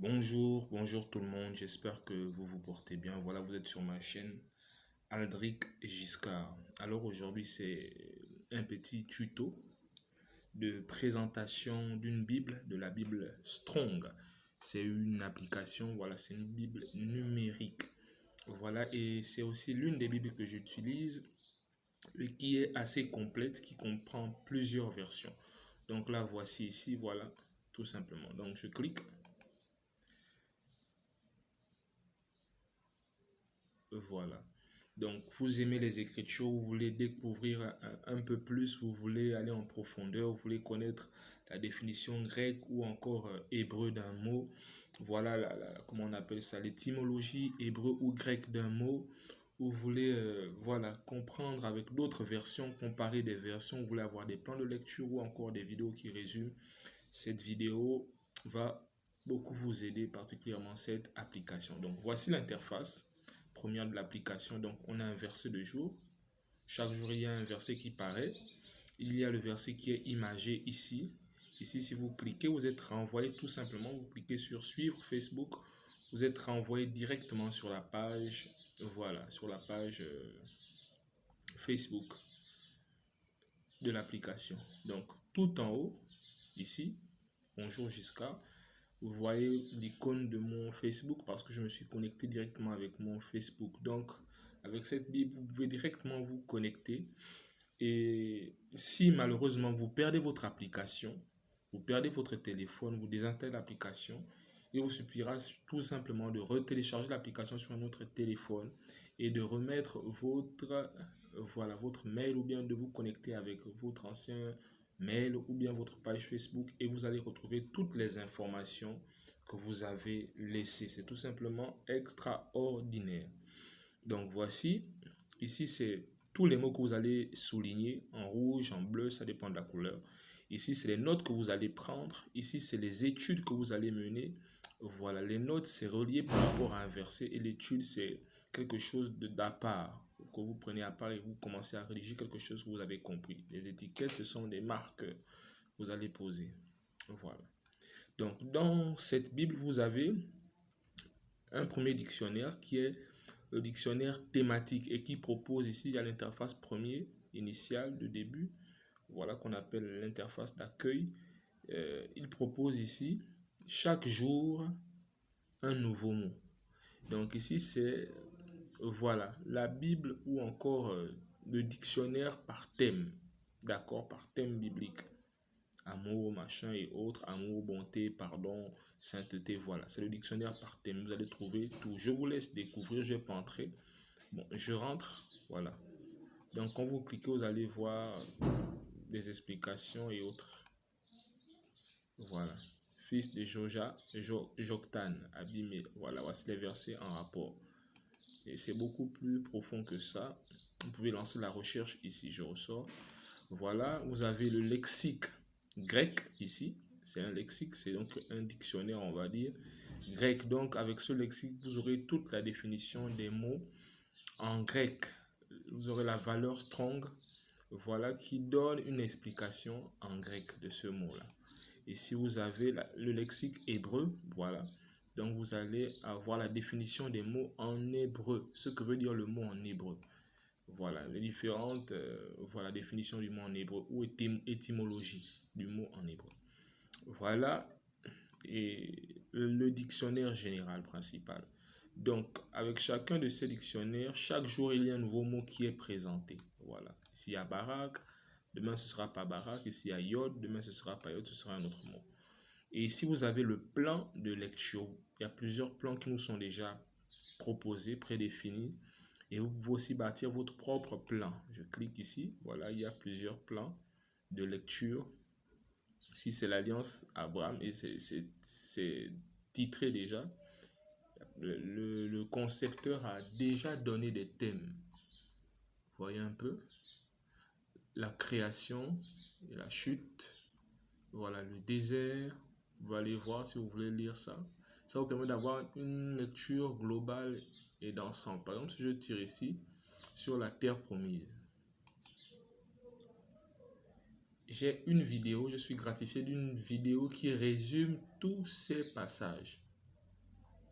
Bonjour tout le monde, j'espère que vous vous portez bien. Voilà, vous êtes sur ma chaîne Aldric Giscard. Alors aujourd'hui, c'est un petit tuto de présentation d'une Bible, de la Bible Strong. C'est une application, voilà, c'est une Bible numérique. Voilà, et c'est aussi l'une des Bibles que j'utilise et qui est assez complète, qui comprend plusieurs versions. Donc là, voici ici, voilà, tout simplement. Donc je clique. Voilà. Donc, vous aimez les Écritures, vous voulez découvrir un peu plus, vous voulez aller en profondeur, vous voulez connaître la définition grecque ou encore hébreu d'un mot. Voilà, comment on appelle ça, l'étymologie hébreu ou grecque d'un mot. Vous voulez voilà, comprendre avec d'autres versions, comparer des versions, vous voulez avoir des plans de lecture ou encore des vidéos qui résument. Cette vidéo va beaucoup vous aider, particulièrement cette application. Donc, voici l'interface première de l'application. Donc, on a un verset de jour. Chaque jour, il y a un verset qui paraît. Il y a le verset qui est imagé ici. Ici, si vous cliquez, vous êtes renvoyé tout simplement. Vous cliquez sur suivre Facebook. Vous êtes renvoyé directement sur la page. Voilà, sur la page Facebook de l'application. Donc, tout en haut, ici, bonjour Giscard. Vous voyez l'icône de mon Facebook parce que je me suis connecté directement avec mon Facebook. Donc, avec cette Bible, vous pouvez directement vous connecter. Et si malheureusement vous perdez votre application, vous perdez votre téléphone, vous désinstallez l'application, il vous suffira tout simplement de retélécharger l'application sur un autre téléphone et de remettre votre mail ou bien de vous connecter avec votre ancien mail ou bien votre page Facebook et vous allez retrouver toutes les informations que vous avez laissées. C'est tout simplement extraordinaire. Donc voici, ici c'est tous les mots que vous allez souligner en rouge, en bleu, ça dépend de la couleur. Ici, c'est les notes que vous allez prendre. Ici, c'est les études que vous allez mener. Voilà, les notes, c'est relié par rapport à un verset et l'étude, c'est quelque chose d'à part que vous prenez à part et vous commencez à rédiger quelque chose que vous avez compris. Les étiquettes, ce sont des marques que vous allez poser. Voilà. Donc, dans cette Bible, vous avez un premier dictionnaire qui est le dictionnaire thématique et qui propose ici à l'interface premier initiale de début, voilà qu'on appelle l'interface d'accueil. Il propose ici chaque jour un nouveau mot. Donc ici c'est voilà la Bible ou encore le dictionnaire par thème, d'accord, par thème biblique. Amour, machin et autres, amour, bonté, pardon, sainteté, voilà. C'est le dictionnaire par thème. Vous allez trouver tout. Je vous laisse découvrir, je ne vais pas entrer. Bon, je rentre, voilà. Donc, quand vous cliquez, vous allez voir des explications et autres. Voilà. Fils de Joktan, abîmé. Voilà, voici les versets en rapport. Et c'est beaucoup plus profond que ça. Vous pouvez lancer la recherche ici, je ressors. Voilà, vous avez le lexique grec ici. C'est un lexique, c'est donc un dictionnaire, on va dire. Grec, donc avec ce lexique, vous aurez toute la définition des mots en grec. Vous aurez la valeur strong, voilà, qui donne une explication en grec de ce mot-là. Et si vous avez le lexique hébreu, voilà, donc vous allez avoir la définition des mots en hébreu, ce que veut dire le mot en hébreu. Voilà, les différentes voilà, définitions du mot en hébreu ou étymologie du mot en hébreu. Voilà, et le dictionnaire général principal. Donc, avec chacun de ces dictionnaires, chaque jour, il y a un nouveau mot qui est présenté. Voilà. Ici, il y a barak, demain, ce sera pas barak. Ici, il y a yod, demain, ce sera pas yod, ce sera un autre mot. Et ici, vous avez le plan de lecture. Il y a plusieurs plans qui nous sont déjà proposés, prédéfinis. Et vous pouvez aussi bâtir votre propre plan. Je clique ici. Voilà, il y a plusieurs plans de lecture. Si c'est l'Alliance Abraham, et c'est titré déjà, le concepteur a déjà donné des thèmes. Voyez un peu. La création et la chute. Voilà, le désert. Vous allez voir si vous voulez lire ça. Ça vous permet d'avoir une lecture globale et d'ensemble. Par exemple, si je tire ici sur la terre promise. J'ai une vidéo, je suis gratifié d'une vidéo qui résume tous ces passages.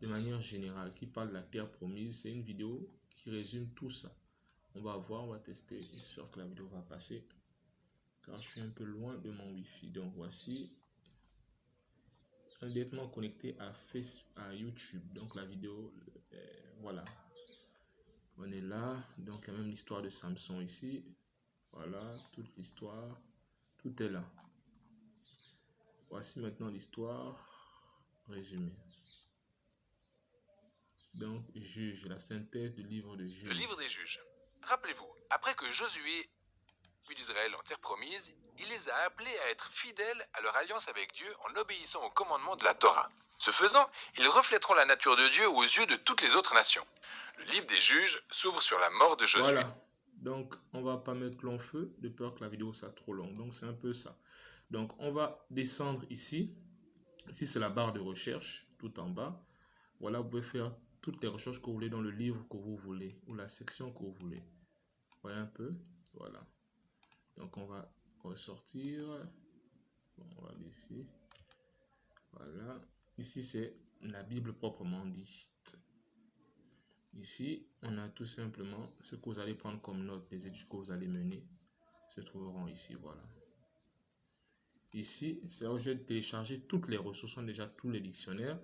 de manière générale, qui parle de la terre promise. C'est une vidéo qui résume tout ça. On va voir, on va tester. J'espère que la vidéo va passer, car je suis un peu loin de mon wifi. Donc voici, immédiatement connecté à YouTube. Donc la vidéo, voilà. On est là. Donc il y a même l'histoire de Samson ici. Voilà, toute l'histoire. Tout est là. Voici maintenant l'histoire résumée. Donc, Juge, la synthèse du livre de Juge. Le livre des Juges. Rappelez-vous, après que Josué puis d'Israël en terre promise, il les a appelés à être fidèles à leur alliance avec Dieu en obéissant aux commandements de la Torah. Ce faisant, ils reflèteront la nature de Dieu aux yeux de toutes les autres nations. Le livre des Juges s'ouvre sur la mort de Josué. Voilà. Donc, on va pas mettre long feu de peur que la vidéo soit trop longue. Donc, c'est un peu ça. Donc, on va descendre ici. Ici, c'est la barre de recherche, tout en bas. Voilà, vous pouvez faire toutes les recherches que vous voulez dans le livre que vous voulez ou la section que vous voulez. Voyez un peu. Voilà. Donc, on va ressortir. Bon, on va aller ici. Voilà. Ici, c'est la Bible proprement dite. Ici, on a tout simplement ce que vous allez prendre comme note, les études que vous allez mener se trouveront ici, voilà. Ici, c'est là où je vais télécharger toutes les ressources, sont déjà tous les dictionnaires.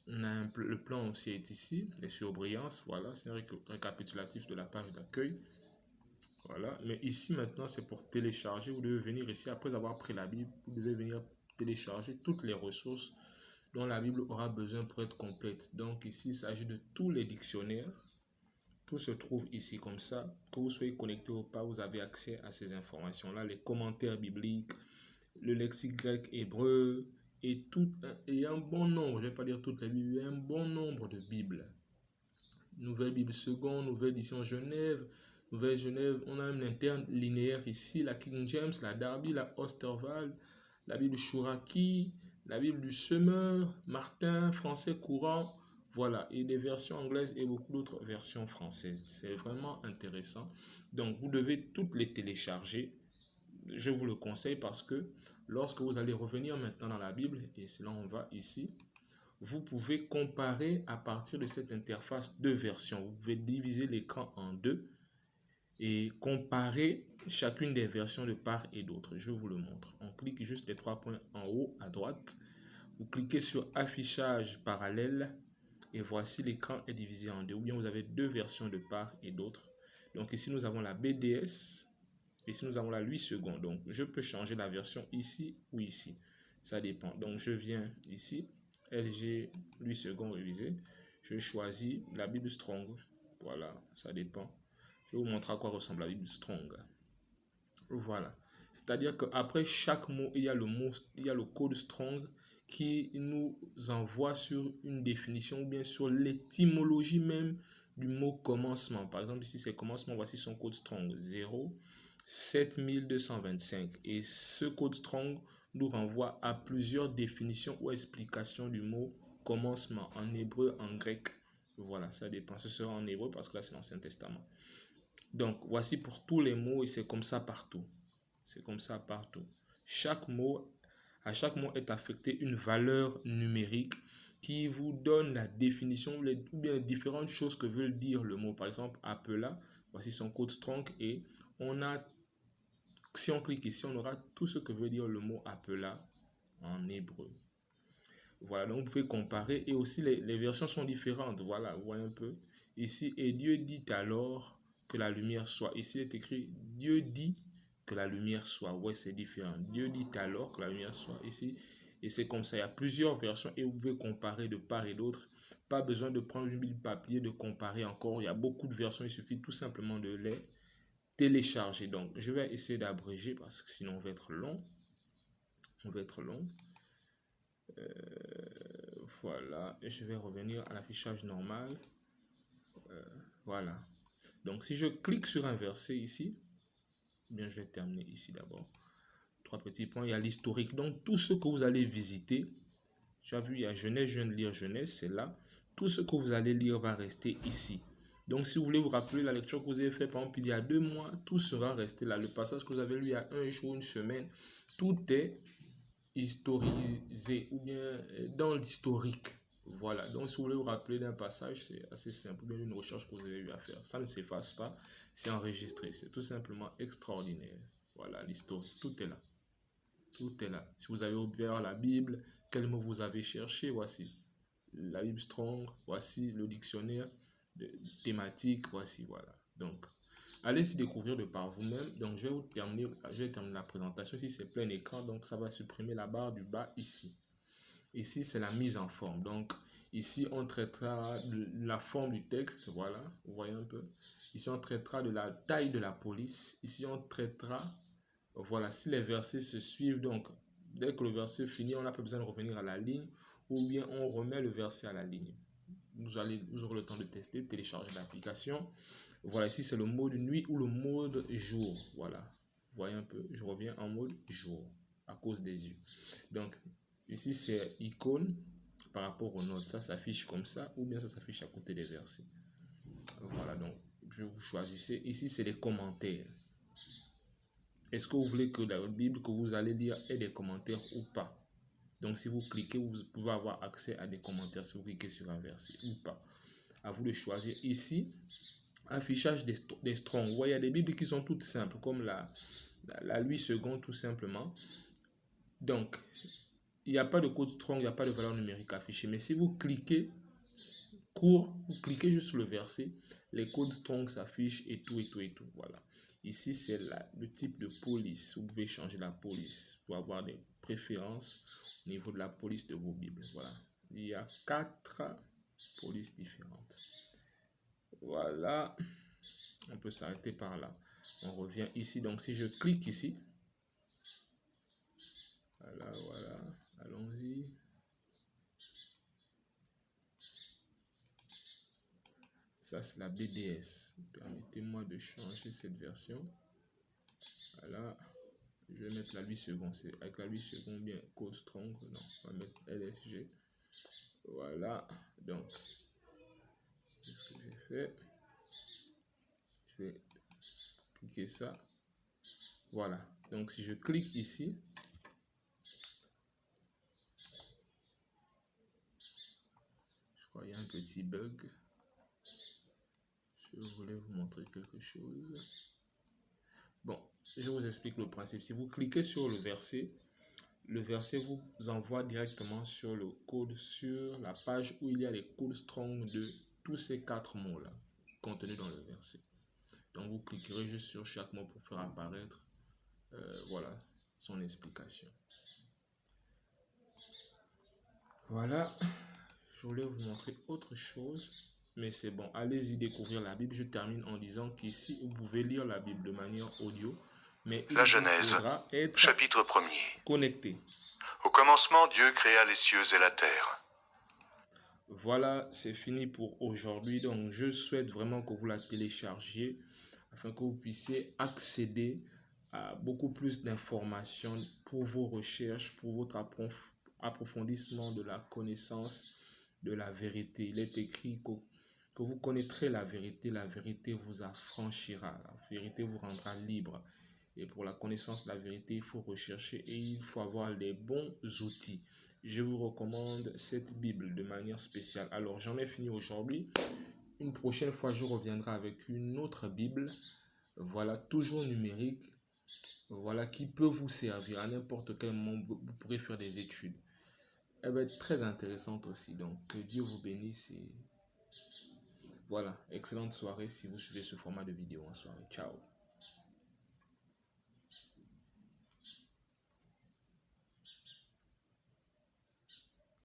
On a le plan aussi est ici, les surbrillancent, voilà, c'est un récapitulatif de la page d'accueil. Voilà, mais ici maintenant, c'est pour télécharger. Vous devez venir ici, après avoir pris la Bible, vous devez venir télécharger toutes les ressources dont la Bible aura besoin pour être complète. Donc ici, il s'agit de tous les dictionnaires. Tout se trouve ici comme ça. Que vous soyez connecté ou pas, vous avez accès à ces informations-là. Les commentaires bibliques, le lexique grec hébreu et un bon nombre, je ne vais pas dire toutes les Bibles, un bon nombre de Bibles. Nouvelle Bible seconde, nouvelle édition Genève, Nouvelle Genève. On a même l'interne linéaire ici, la King James, la Darby, la Osterwald, la Bible Chouraki, la Bible du Semeur, Martin, français courant. Voilà, et des versions anglaises et beaucoup d'autres versions françaises. C'est vraiment intéressant. Donc, vous devez toutes les télécharger. Je vous le conseille parce que lorsque vous allez revenir maintenant dans la Bible, et c'est là on va ici, vous pouvez comparer à partir de cette interface deux versions. Vous pouvez diviser l'écran en deux et comparer chacune des versions de part et d'autre. Je vous le montre. On clique juste les trois points en haut à droite. Vous cliquez sur affichage parallèle et voici l'écran est divisé en deux. Ou bien vous avez deux versions de part et d'autre. Donc ici nous avons la BDS. Ici nous avons la 8 secondes. Donc je peux changer la version ici ou ici. Ça dépend. Donc je viens ici. LG 8 secondes révisé. Je choisis la Bible Strong. Voilà, ça dépend. Je vais vous montrer à quoi ressemble la Bible Strong. Voilà. C'est-à-dire qu'après chaque mot, il y a le code Strong qui nous envoie sur une définition ou bien sur l'étymologie même du mot commencement. Par exemple, ici c'est commencement, voici son code Strong 07225. Et ce code Strong nous renvoie à plusieurs définitions ou explications du mot commencement en hébreu, en grec. Voilà, ça dépend. Ce sera en hébreu parce que là c'est l'Ancien Testament. Donc, voici pour tous les mots et c'est comme ça partout. C'est comme ça partout. À chaque mot est affecté une valeur numérique qui vous donne la définition ou bien les différentes choses que veut dire le mot. Par exemple, appela, voici son code Strong et si on clique ici, on aura tout ce que veut dire le mot appela en hébreu. Voilà, donc vous pouvez comparer et aussi les versions sont différentes. Voilà, vous voyez un peu. Ici, et Dieu dit alors que la lumière soit. Ici, il est écrit Dieu dit que la lumière soit. Ouais, c'est différent. Dieu dit alors que la lumière soit. Ici, et c'est comme ça. Il y a plusieurs versions et vous pouvez comparer de part et d'autre. Pas besoin de prendre une Bible papier, de comparer encore. Il y a beaucoup de versions. Il suffit tout simplement de les télécharger. Donc, je vais essayer d'abréger parce que sinon, on va être long. On va être long. Voilà, et je vais revenir à l'affichage normal. Voilà. Donc, si je clique sur un verset ici, bien, je vais terminer ici d'abord. Trois petits points, il y a l'historique. Donc, tout ce que vous allez visiter, tu as vu, il y a Genèse, je viens de lire Genèse, c'est là. Tout ce que vous allez lire va rester ici. Donc, si vous voulez vous rappeler la lecture que vous avez faite, par exemple, il y a 2 mois, tout sera resté là. Le passage que vous avez lu il y a 1 jour, 1 semaine, tout est historisé ou bien dans l'historique. Voilà, donc si vous voulez vous rappeler d'un passage, c'est assez simple, bien une recherche que vous avez eu à faire. Ça ne s'efface pas, c'est enregistré, c'est tout simplement extraordinaire. Voilà, l'historique, tout est là. Tout est là. Si vous avez ouvert la Bible, quel mot vous avez cherché, voici. La Bible Strong, voici le dictionnaire thématique, voici, voilà. Donc, allez s'y découvrir de par vous-même. Donc, je vais terminer la présentation. Ici, c'est plein écran, donc ça va supprimer la barre du bas ici. Ici, c'est la mise en forme. Donc, ici, on traitera de la forme du texte. Voilà, vous voyez un peu. Ici, on traitera de la taille de la police. Ici, on traitera, voilà, si les versets se suivent. Donc, dès que le verset finit, on n'a pas besoin de revenir à la ligne. Ou bien, on remet le verset à la ligne. Vous aurez le temps de tester, télécharger l'application. Voilà, ici, c'est le mode nuit ou le mode jour. Voilà, vous voyez un peu. Je reviens en mode jour à cause des yeux. Donc, ici, c'est icône par rapport aux notes. Ça s'affiche comme ça ou bien ça s'affiche à côté des versets. Voilà, donc, vous choisissez. Ici, c'est les commentaires. Est-ce que vous voulez que la Bible que vous allez lire ait des commentaires ou pas? Donc, si vous cliquez, vous pouvez avoir accès à des commentaires si vous cliquez sur un verset ou pas. À vous de choisir. Ici, affichage des strongs. Vous voyez, il y a des Bibles qui sont toutes simples, comme la Louis II, tout simplement. Donc, il n'y a pas de code strong, il n'y a pas de valeur numérique affichée. Mais si vous cliquez court, vous cliquez juste sur le verset, les codes strong s'affichent et tout, et tout, et tout. Voilà. Ici, c'est le type de police. Vous pouvez changer la police pour avoir des préférences au niveau de la police de vos Bibles. Voilà. Il y a 4 polices différentes. Voilà. On peut s'arrêter par là. On revient ici. Donc, si je clique ici, voilà, voilà. Allons-y. Ça, c'est la BDS. Permettez-moi de changer cette version. Voilà. Je vais mettre la 8 secondes. C'est avec la 8 secondes, bien code strong. Non, on va mettre LSG. Voilà. Donc, qu'est-ce que j'ai fait? Je vais cliquer ça. Voilà. Donc, si je clique ici, je crois qu'il y a un petit bug. Je voulais vous montrer quelque chose. Bon, je vous explique le principe. Si vous cliquez sur le verset vous envoie directement sur le code, sur la page où il y a les codes strong de tous ces 4 mots-là contenus dans le verset. Donc, vous cliquerez juste sur chaque mot pour faire apparaître voilà, son explication. Voilà, je voulais vous montrer autre chose. Mais c'est bon, allez-y découvrir la Bible. Je termine en disant qu'ici, vous pouvez lire la Bible de manière audio. Mais La Genèse, chapitre 1er. Connecté. Au commencement, Dieu créa les cieux et la terre. Voilà, c'est fini pour aujourd'hui. Donc, je souhaite vraiment que vous la téléchargiez afin que vous puissiez accéder à beaucoup plus d'informations pour vos recherches, pour votre approfondissement de la connaissance de la vérité. Il est écrit que vous connaîtrez la vérité vous affranchira, la vérité vous rendra libre. Et pour la connaissance de la vérité, il faut rechercher et il faut avoir les bons outils. Je vous recommande cette Bible de manière spéciale. Alors, j'en ai fini aujourd'hui. Une prochaine fois, je reviendrai avec une autre Bible. Voilà, toujours numérique. Voilà, qui peut vous servir à n'importe quel moment. Vous pourrez faire des études. Elle va être très intéressante aussi. Donc, que Dieu vous bénisse. Et voilà, excellente soirée si vous suivez ce format de vidéo en soirée. Ciao.